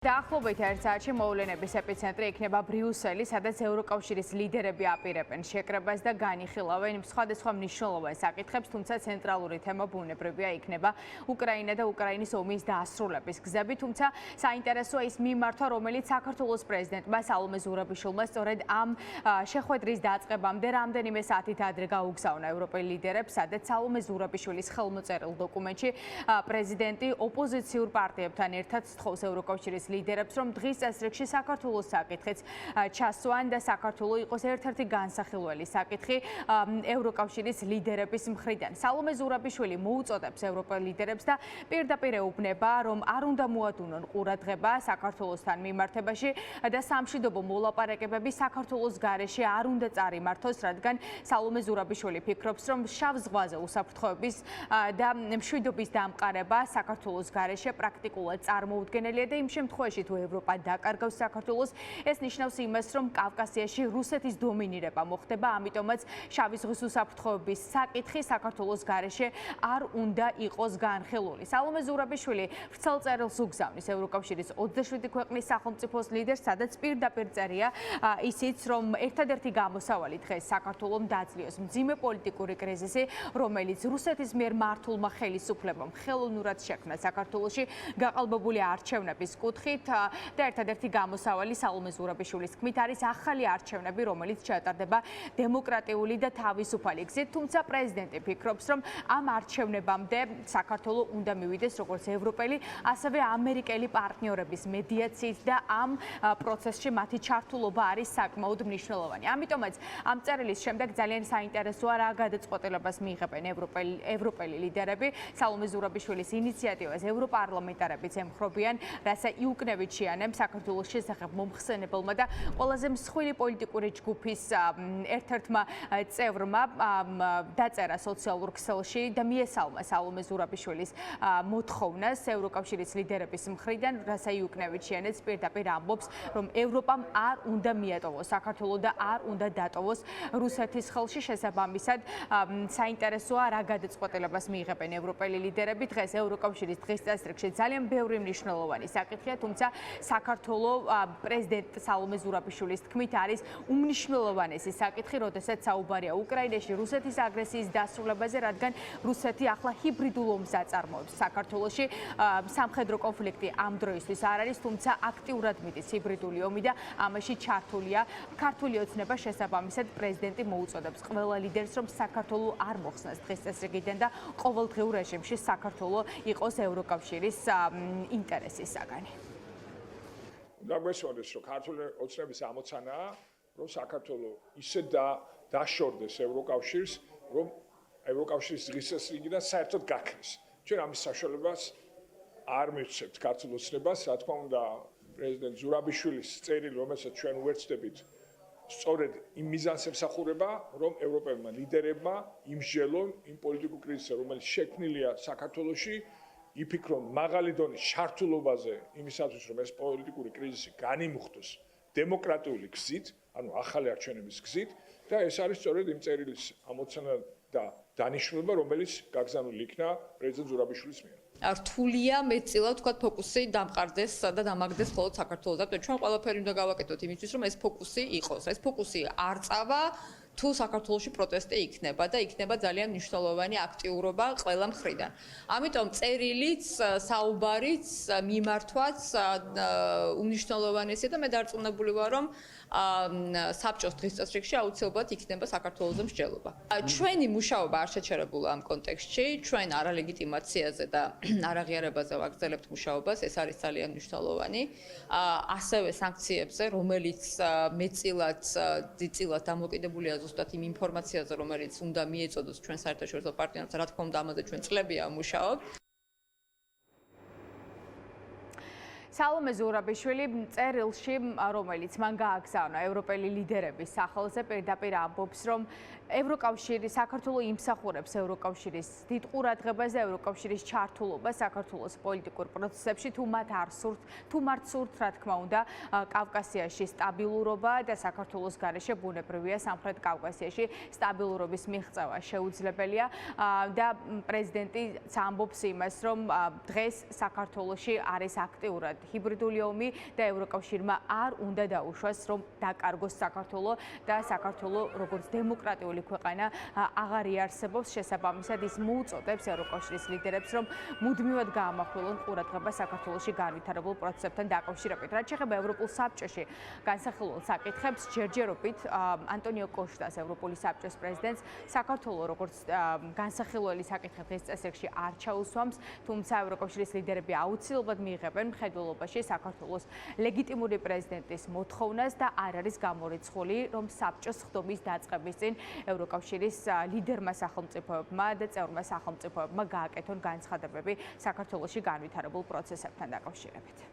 დაახლოებით ერთ საათში მოვლენების ეპიცენტრი იქნება ბრიუსელი, სადაც ევროკავშირის ლიდერები აპირებენ შეკრებას და განიხილავენ სხვადასხვა მნიშვნელოვან საკითხებს, თუმცა ცენტრალური თემა ბუნებრივია იქნება უკრაინა და უკრაინის ომის დაასრულების გზები, თუმცა საინტერესოა ის მიმართვა, რომელიც საქართველოს პრეზიდენტმა სალომე ზურაბიშვილმა სწორედ ამ შეხვედრის დაწყებამდე რამდენიმე საათით ადრე გაუგზავნა ევროპელ ლიდერებს, სადაც სალომე ზურაბიშვილის ხელმოწერილ დოკუმენტში პრეზიდენტი ოპოზიციურ პარტიებთან ერთად სთხოვს ევროკავშირის ლიდერებს, რომ დღის წესრიგში საქართველოს საკითხიც ჩასვან და საქართველო იყოს ერთ-ერთი განსახილველი საკითხი ევროკავშირის ლიდერების მხრიდან. სალომე ზურაბიშვილი მოუწოდებს ევროპელ ლიდერებს და პირდაპირ ეუბნება, რომ არ უნდა მოადუნონ ყურადღება საქართველოსთან მიმართებაში და სამშვიდობო მოლაპარაკებები საქართველოს გარეშე არ უნდა წარიმართოს, რადგან სალომე ზურაბიშვილი ფიქრობს, რომ შავ ზღვაზე უსაფრთხოების და მშვიდობის დამყარება საქართველოს გარეშე პრაქტიკულად წარმოუდგენელია და იმ შემთხვევაში თუ ევროპა დაკარგავს საქართველოს, ეს ნიშნავს იმას, რომ კავკასიაში რუსეთის დომინირება მოხდება, ამიტომაც შავი ზღვის უსაფრთხოების საკითხი საქართველოს გარეშე არ უნდა იყოს განხილული. სალომე ზურაბიშვილი ვრცელ წერილს უგზავნის ევროკავშირის 27 ქვეყნის სახელმწიფოს ლიდერს, სადაც პირდაპირ წერია ისიც, რომ ერთადერთი გამოსავალი დღეს საქართველომ დაძლიოს მძიმე პოლიტიკური კრიზისი, რომელიც რუსეთის მიერ მართულმა ხელისუფლებამ ხელოვნურად შექმნა საქართველოში გაყალბებული არჩევნების კუთხით და ერთადერთი გამოსავალი სალომე ზურაბიშვილის თქმით არის ახალი არჩევნები, რომელიც ჩატარდება დემოკრატიული და თავისუფალი გზით, თუმცა პრეზიდენტი ფიქრობს, რომ ამ არჩევნებამდე საქართველო უნდა მივიდეს როგორც ევროპელი, ასევე ამერიკელი პარტნიორების მედიაციით და ამ პროცესში მათი ჩართულობა არის საკმაოდ მნიშვნელოვანი. ამიტომაც ამ წერილის შემდეგ ძალიან საინტერესოა რა გადაწყვეტილებას მიიღებენ ევროპელი ლიდერები. სალომე ზურაბიშვილის ინიციატივას ევროპარლამენტარებიც ემხრობიან, რასაც იუკნევით შეანემ საქართველოს შესახებ მომხსენებელმა და ყველაზე მსხვილი პოლიტიკური ჯგუფის ერთ-ერთმა წევრმა დაწერა სოციალურ ქსელში და მიესალმა სალომე ზურაბიშვილის მოთხოვნას ევროკავშირის ლიდერების მხრიდან, რასაც იუკნევით შეანეც პირდაპირ ამბობს, რომ ევროპამ არ უნდა მიატოვოს საქართველო და არ უნდა დატოვოს რუსეთის ხელში. შესაბამისად, საინტერესოა რა გადაწყვეტილებას მიიღებენ ევროპელი ლიდერები. დღეს ევროკავშირის დღის წესრიგში ძალიან ბევრი მნიშვნელოვანი საკითხია, თუმცა საქართველო პრეზიდენტ სალომე ზურაბიშვილის თქმით არის უმნიშვნელოვანესი საკითხი, როდესაც საუბარია უკრაინაში რუსეთის აგრესიის დასრულებაზე, რადგან რუსეთი ახლა ჰიბრიდულ ომს აწარმოებს საქართველოში. სამხედრო კონფლიქტი ამ დროისთვის არ არის, თუმცა აქტიურად მიდის ჰიბრიდული ომი და ამაში ჩართულია ქართული ოცნება. შესაბამისად, პრეზიდენტი მოუწოდებს ყველა ლიდერს, რომ საქართველო არ მოხსნას დღის წესრიგიდან და ყოველდღიურ რეჟიმში საქართველო იყოს ევროკავშირის ინტერესის საგანი. უნდა გვესვარდეს, რომ ქართული ოცნების ამოცანაა, რომ საქართველო ისე დაშორდეს ევროკავშირს, რომ ევროკავშირის დღის წესრიგიდან საერთოდ გაქრეს. ჩვენ ამის საშუალებას არ მივცემთ ქართულ ოცნებას, რა თქმა უნდა, პრეზიდენტ ზურაბიშვილის წერილი, რომელსაც ჩვენ უერთდებით, სწორედ იმ მიზანს ემსახურება, რომ ევროპელმა ლიდერებმა იმსჯელონ იმ პოლიტიკურ კრიზისზე, რომელიც შექმნილია საქართველოში, იფიქრონ მაღალი დონის ჩართულობაზე იმისათვის, რომ ეს პოლიტიკური კრიზისი განიმუხტოს დემოკრატიული გზით, ანუ ახალი არჩევნების გზით და ეს არის სწორედ იმ წერილის ამოცანა და დანიშნულება, რომელიც გაგზავნილი იქნა პრეზიდენტ ზურაბიშვილის მიერ. რთულია მეტწილად თქვა ფოკუსი დამყარდეს და დამაგდეს მხოლოდ საქართველოს და ჩვენ ყველაფერი უნდა გავაკეთოთ იმისთვის, რომ ეს ფოკუსი იყოს. ეს ფოკუსი არ წავა თუ საქართველოში პროტესტი იქნება და იქნება ძალიან მნიშვნელოვანი აქტიურობა ყველა მხრიდან. ამიტომ წერილიც, საუბარიც, მიმართვაც უმნიშვნელოვანესია და მე დარწმუნებული ვარ, რომ საბჭოს დღის წესრიგში აუცილებლად იქნება საქართველოზე მსჯელობა. ჩვენი მუშაობა არ შეჩერებულა ამ კონტექსტში, ჩვენ არალეგიტიმაციაზე და არაღიარებაზე ვაგრძელებთ მუშაობას, ეს არის ძალიან მნიშვნელოვანი. ასევე სანქციებზე, რომელიც მეტწილად, დიდწილად დამოკიდებულია ზუსტად იმ ინფორმაციაზე, რომელიც უნდა მიეწოდოს ჩვენ საერთაშორისო პარტნიორებს, რა თქმა უნდა, ამაზე ჩვენ წლებია ვმუშაობთ. სალომე ზურაბიშვილი წერილში, რომელიც მან გააგზავნა ევროპელი ლიდერების სახელზე, პირდაპირ ამბობს, რომ ევროკავშირი საქართველო იმსახურებს ევროკავშირის დიდ ყურადღებას და ევროკავშირის ჩართულობას საქართველოს პოლიტიკურ პროცესებში, თუ მათ სურთ, რა თქმა უნდა, კავკასიაში სტაბილურობა და საქართველოს გარეშე ბუნებრივია სამხრეთ კავკასიაში სტაბილურობის მიღწევა შეუძლებელია და პრეზიდენტი ამბობს იმას, რომ დღეს საქართველოში არის აქტიურად ჰიბრიდული ომი და ევროკავშირმა არ უნდა დაუშვას, რომ დაკარგოს საქართველო და საქართველო როგორც დემოკრატიული ქვეყანა აღარ იარსებობს. შესაბამისად ის მოუწოდებს ევროკავშირის ლიდერებს, რომ მუდმივად გაამახვილონ ყურადღება საქართველოში განვითარებულ პროცესებთან დაკავშირებით. რაც შეეხება ევროპულ საბჭოში განსახილველ საკითხებს, ჯერჯერობით ანტონიო კოშტას, ევროპული საბჭოს პრეზიდენტს, საქართველო როგორც განსახილველი საკითხების წესრიგში არ ჩაუსვამს, თუმცა ევროკავშირის ლიდერები აუცილებლად მიიღებენ მხედველობაში საქართველოს ლეგიტიმური პრეზიდენტის მოთხოვნას და არ არის გამორიცხული, რომ საბჭოს ხდომის დაწყების წინ ევროკავშირის ლიდერმა სახელმწიფოებმა და წევრმა სახელმწიფოებმა გააკეთონ განცხადებები საქართველოში განვითარებულ პროცესებთან დაკავშირებით.